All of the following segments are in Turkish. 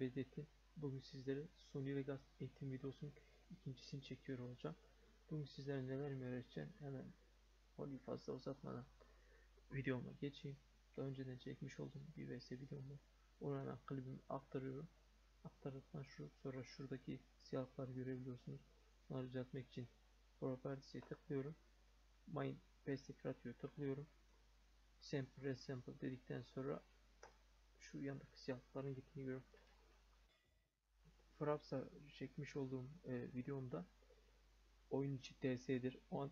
Redet'in bugün sizlere Sony Vegas eğitim videosunun ikincisini çekiyor olacağım. Bugün sizlere neler mi öğreteceğim? Hemen onu fazla uzatmadan videoma geçeyim. Daha önceden çekmiş olduğum bir vs videom var. Ona hemen klibimi aktarıyorum. Aktardıktan sonra şuradaki siyahları görebiliyorsunuz. Bunları düzeltmek için Properties'e tıklıyorum. My Basic Ratio'ya tıklıyorum. Sample Resample dedikten sonra şu yandaki siyahların gittiğini görüyorum. Fraps'a çekmiş olduğum videomda oyun içi TS'dir. O an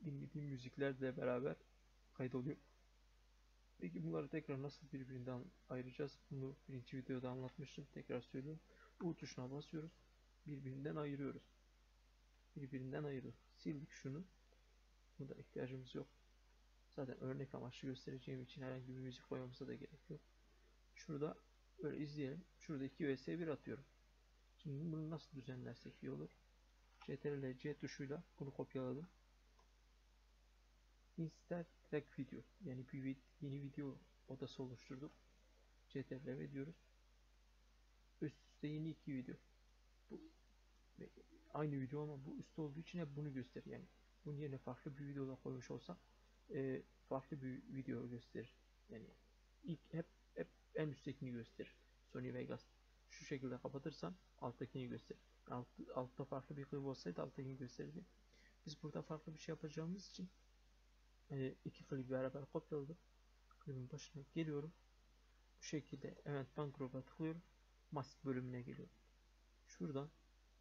dinlediğim müziklerle beraber kaydoluyor. Peki bunları tekrar nasıl birbirinden ayıracağız? Bunu birinci videoda anlatmıştım. Tekrar söylüyorum. U tuşuna basıyoruz. Birbirinden ayırıyoruz. Birbirinden ayırıyoruz. Sildik şunu. Bunda ihtiyacımız yok. Zaten örnek amaçlı göstereceğim için herhangi bir müzik koymamıza da gerek yok. Şurada böyle izleyelim. Şurada 2 vs 1 atıyorum. Şimdi bunu nasıl düzenlersek iyi olur. Ctrl C tuşuyla bunu kopyaladım. Insert track video, yani bir yeni video odası oluşturduk. Ctrl diyoruz. Üst üste yeni 2 video. Bu aynı video ama bu üstte olduğu için hep bunu gösterir. Yani bunun yerine farklı bir videoda koymuş olsak farklı bir video gösterir. Yani ilk hep en üsttekini gösterir. Sony Vegas. Şu şekilde kapatırsam alttakini gösterir. Altta farklı bir klip olsaydı alttakini gösterirdi. Biz burada farklı bir şey yapacağımız için iki klibi beraber kopyaladım. Klibin başına geliyorum. Bu şekilde Event Bankrop'a tıklıyorum. Mask bölümüne geliyorum. Şuradan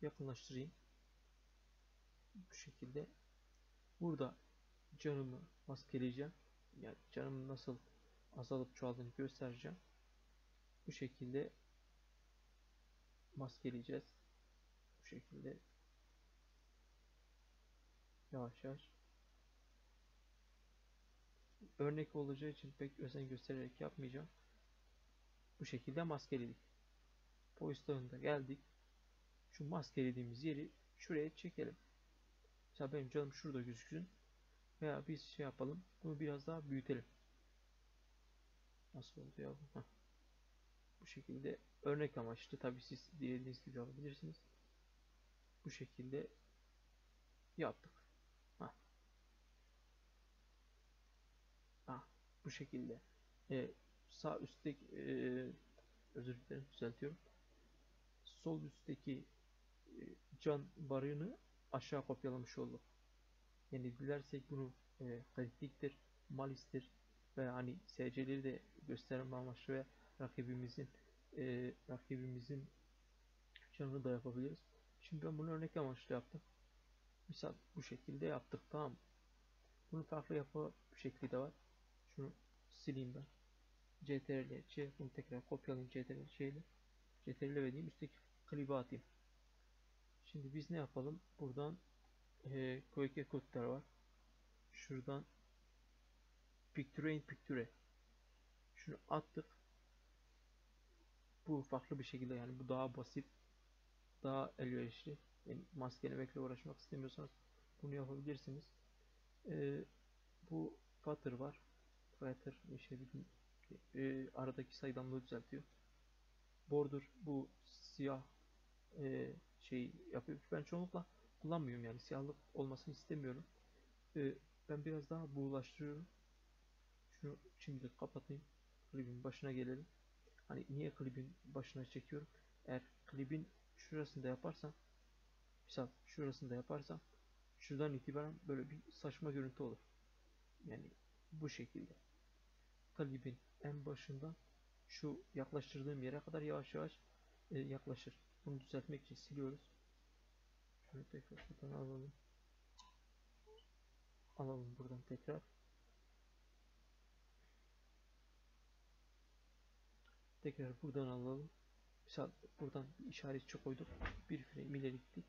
yakınlaştırayım. Bu şekilde burada canımı maskeleyeceğim. Yani canımın nasıl azalıp çoğaldığını göstereceğim. Bu şekilde maskeleyeceğiz. Bu şekilde yavaş yavaş. Örnek olacağı için pek özen göstererek yapmayacağım. Bu şekilde maskeledik. Pozisyonunda geldik. Şu maskelediğimiz yeri şuraya çekelim. Mesela benim canım şurada gözüksün. Veya biz şey yapalım. Bunu biraz daha büyütelim. Nasıl oldu ya bu? Bu şekilde örnek amaçlı. Tabii siz dilediğiniz gibi yapabilirsiniz. Bu şekilde yaptık. Heh. Heh. Bu şekilde. Sağ üstteki özür dilerim, düzeltiyorum. Sol üstteki can barını aşağı kopyalamış olduk. Yani dilersek bunu kritiktir, malistir ve hani SC'leri de gösterme amaçlı ve rakibimizin canını da yapabiliriz. Şimdi ben bunu örnek amaçlı yaptım. Misal bu şekilde yaptık, tamam mı? Bunun farklı yapı şekli de var. Şunu sileyim ben. CTRL C, bunu tekrar kopyalayayım CTRL C ile. CTRL ve diyeyim, üstteki klibi atayım. Şimdi biz ne yapalım? Buradan Koike kodlar var. Şuradan Picture in Picture. Şunu attık. Bu farklı bir şekilde, yani bu daha basit, daha elverişli. Yani maskelemekle uğraşmak istemiyorsanız bunu yapabilirsiniz. Bu Flutter var. Flutter işte aradaki saydamlığı düzeltiyor. Border bu siyah şey yapıyor. Ben çoğunlukla kullanmıyorum, yani siyahlık olmasını istemiyorum. Ben biraz daha buğulaştırıyorum. Şunu şimdi kapatayım. Klibin başına gelelim. Hani niye klibin başına çekiyorum? Eğer klibin şurasında yaparsam, misal şurasında yaparsam, şuradan itibaren böyle bir saçma görüntü olur. Yani bu şekilde. Klibin en başından şu yaklaştırdığım yere kadar yavaş yavaş yaklaşır. Bunu düzeltmek için siliyoruz. Şöyle tekrar buradan alalım. Alalım buradan tekrar. Tekrar buradan alalım. Mesela buradan bir işaretçi koyduk. Bir frame ileri gittik.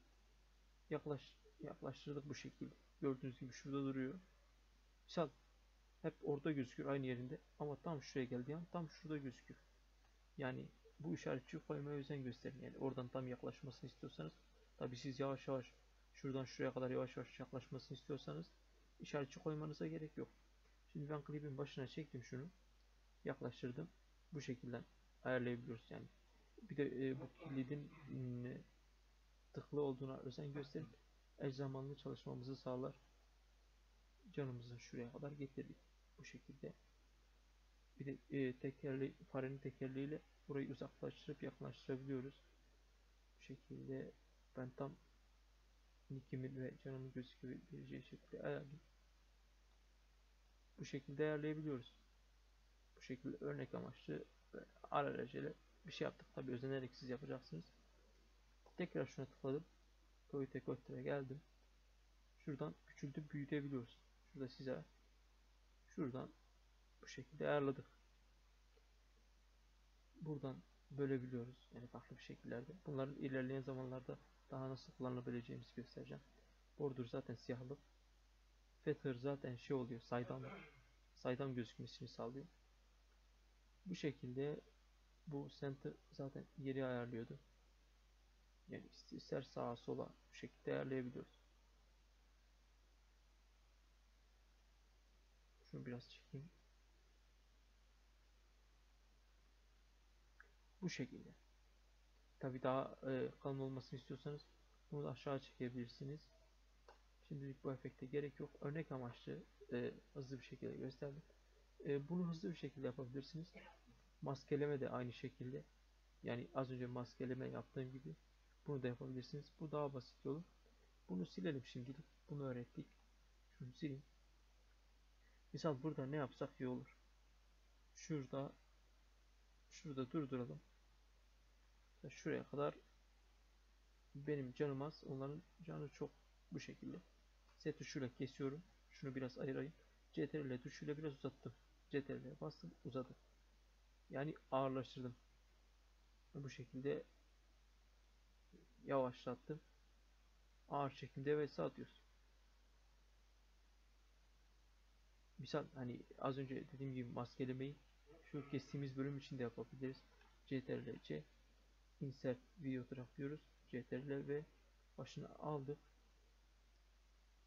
Yaklaştırdık bu şekilde. Gördüğünüz gibi şurada duruyor. Mesela hep orada gözüküyor aynı yerinde. Ama tam şuraya geldiği an tam şurada gözüküyor. Yani bu işaretçiyi koymaya özen gösterin. Yani oradan tam yaklaşmasını istiyorsanız. Tabi siz yavaş yavaş şuradan şuraya kadar yavaş yavaş yaklaşmasını istiyorsanız işaretçi koymanıza gerek yok. Şimdi ben klibin başına çektim şunu. Yaklaştırdım. Bu şekilde ayarlayabiliyoruz yani. Bir de bu kilidin tıklı olduğuna özen gösterip eş zamanlı çalışmamızı sağlar. Canımızı şuraya kadar getirdik. Bu şekilde. Bir de farenin tekerleğiyle burayı uzaklaştırıp yaklaştırabiliyoruz. Bu şekilde ben tam nickimin ve canımın gözükebileceği şekilde ayarlayayım. Bu şekilde ayarlayabiliyoruz. Bu şekilde örnek amaçlı alelacele bir şey yaptık. Tabi özenerek siz yapacaksınız. Tekrar şuna tıkladım. Koyu dekolteye geldim. Şuradan küçültüp büyütebiliyoruz. Şurada size şuradan bu şekilde ayarladık. Buradan bölebiliyoruz. Yani farklı bir şekillerde. Bunların ilerleyen zamanlarda daha nasıl kullanılabileceğimizi göstereceğim. Border zaten siyahlık. Feather zaten şey oluyor. Saydam gözükmesini sağlıyor. Bu şekilde bu center zaten yeri ayarlıyordu. Yani ister sağa sola bu şekilde ayarlayabiliyoruz. Şunu biraz çekeyim. Bu şekilde. Tabi daha kalın olmasını istiyorsanız bunu da aşağı çekebilirsiniz. Şimdilik bu efekte gerek yok. Örnek amaçlı hızlı bir şekilde gösterdim. Bunu hızlı bir şekilde yapabilirsiniz. Maskeleme de aynı şekilde. Yani az önce maskeleme yaptığım gibi bunu da yapabilirsiniz. Bu daha basit yolu. Bunu silelim şimdilik. Bunu öğrettik. Şunu sileyim. Misal burada ne yapsak iyi olur. Şurada durduralım. Şuraya kadar benim canım az. Onların canı çok, bu şekilde. Z tuşuyla kesiyorum. Şunu biraz ayırayım. CTRL tuşuyla biraz uzattım. CTRL'ye bastım, uzadı. Yani ağırlaştırdım. Bu şekilde yavaşlattım. Ağır şekilde vs atıyoruz. Misal hani az önce dediğim gibi maskelemeyi şu kestiğimiz bölüm için de yapabiliriz. CTRL C, insert video track diyoruz. CTRL ve başını aldık.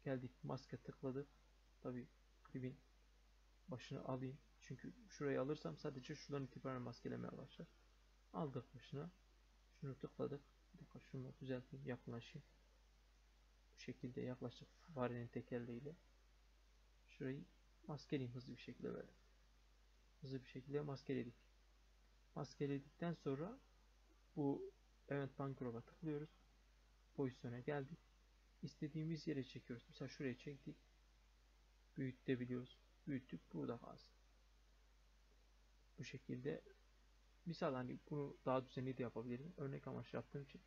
Geldik maske tıkladık. Tabi klibin başını alayım. Çünkü şurayı alırsam sadece şuradan itibaren maskelemeye başlar. Aldık başına. Şunu tıkladık. Bir dakika şunu düzelteyim, yakınlaşayım. Bu şekilde yaklaştık farenin tekerleğiyle. Şurayı maskeleyeyim hızlı bir şekilde böyle. Hızlı bir şekilde maskeledik. Maskeledikten sonra bu Event Bankrob'a tıklıyoruz. Pozisyona geldik. İstediğimiz yere çekiyoruz. Mesela şuraya çektik. Büyütebiliyoruz. Büyüttük. Burada kalsın. Bu şekilde. Misal hani bunu daha düzenli de yapabilirim. Örnek amaçlı yaptığım için.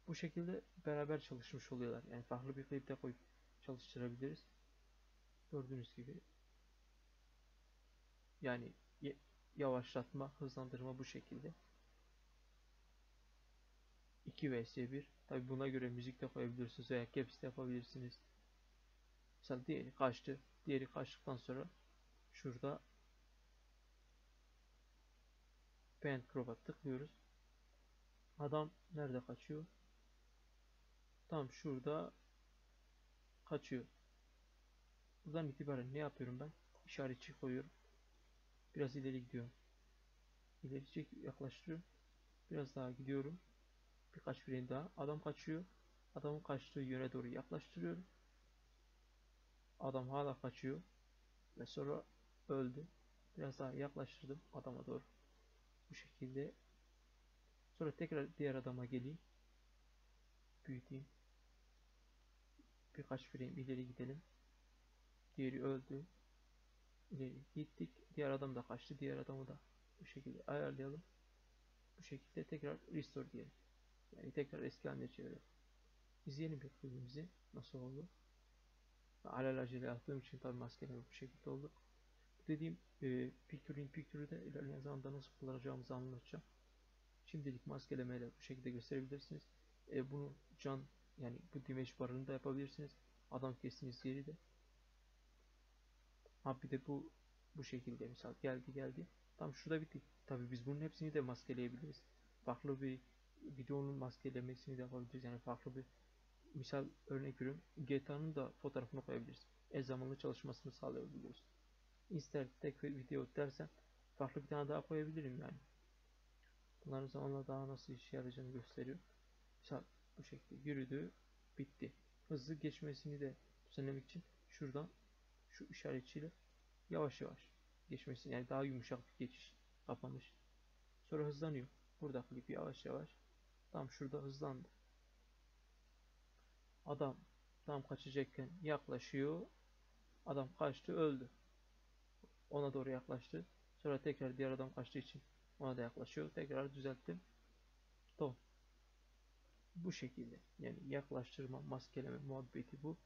Bu şekilde beraber çalışmış oluyorlar. Yani farklı bir klipte koyup çalıştırabiliriz. Gördüğünüz gibi. Yani yavaşlatma, hızlandırma bu şekilde. 2 vs 1. Tabi buna göre müzik de koyabilirsiniz veya caps de yapabilirsiniz. Mesela diğeri kaçtı. Diğeri kaçtıktan sonra şurada Paint Crop'a tıklıyoruz. Adam nerede kaçıyor? Tam şurada kaçıyor. Buradan itibaren ne yapıyorum ben? İşaretçi koyuyorum. Biraz ileri gidiyorum. İleri çek, yaklaştırıyorum. Biraz daha gidiyorum. Birkaç frame daha. Adam kaçıyor. Adamın kaçtığı yöne doğru yaklaştırıyorum. Adam hala kaçıyor. Ve sonra öldü. Biraz daha yaklaştırdım adama doğru. Bu şekilde. Sonra tekrar diğer adama geleyim. Büyüteyim. Birkaç frame ileri gidelim. Diğeri öldü. İleri gittik. Diğer adam da kaçtı. Diğer adamı da bu şekilde ayarlayalım. Bu şekilde tekrar restore diyelim. Yani tekrar eski haline çevirelim. İzleyelim bir filmimizi. Nasıl oldu? Alelacele yaptığım için tabi maskeleme bu şekilde oldu. Dediğim Picture in Picture'ı da ilerleyen zamanda nasıl kullanacağımızı anlatacağım. Şimdilik maskelemeyle bu şekilde gösterebilirsiniz. Bunu yani bu damage barını da yapabilirsiniz. Adam kestiğiniz yeri de. Ha bir de bu şekilde misal geldi. Tam şurada bitti. Tabi biz bunun hepsini de maskeleyebiliriz. Farklı bir videonun maskelemesini de yapabiliriz. Yani farklı bir misal örnek veriyorum. GTA'nın da fotoğrafını koyabiliriz. Ez zamanlı çalışmasını sağlayabiliyoruz. İster tek video dersen farklı bir tane daha koyabilirim yani. Bunların zamanla daha nasıl işe yarayacağını gösteriyor. Mesela bu şekilde yürüdü, bitti. Hızlı geçmesini de düzenlemek için şuradan şu işaretçiyle yavaş yavaş geçmesini, yani daha yumuşak bir geçiş, kapanış. Sonra hızlanıyor. Burada klip yavaş yavaş. Tam şurada hızlandı. Adam tam kaçacakken yaklaşıyor. Adam kaçtı, öldü. Ona doğru yaklaştı. Sonra tekrar diğer adam kaçtığı için ona da yaklaşıyor. Tekrar düzelttim. Tamam. Bu şekilde. Yani yaklaştırma, maskeleme muhabbeti bu.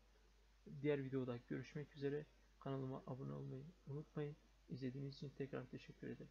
Diğer videoda görüşmek üzere. Kanalıma abone olmayı unutmayın. İzlediğiniz için tekrar teşekkür ederim.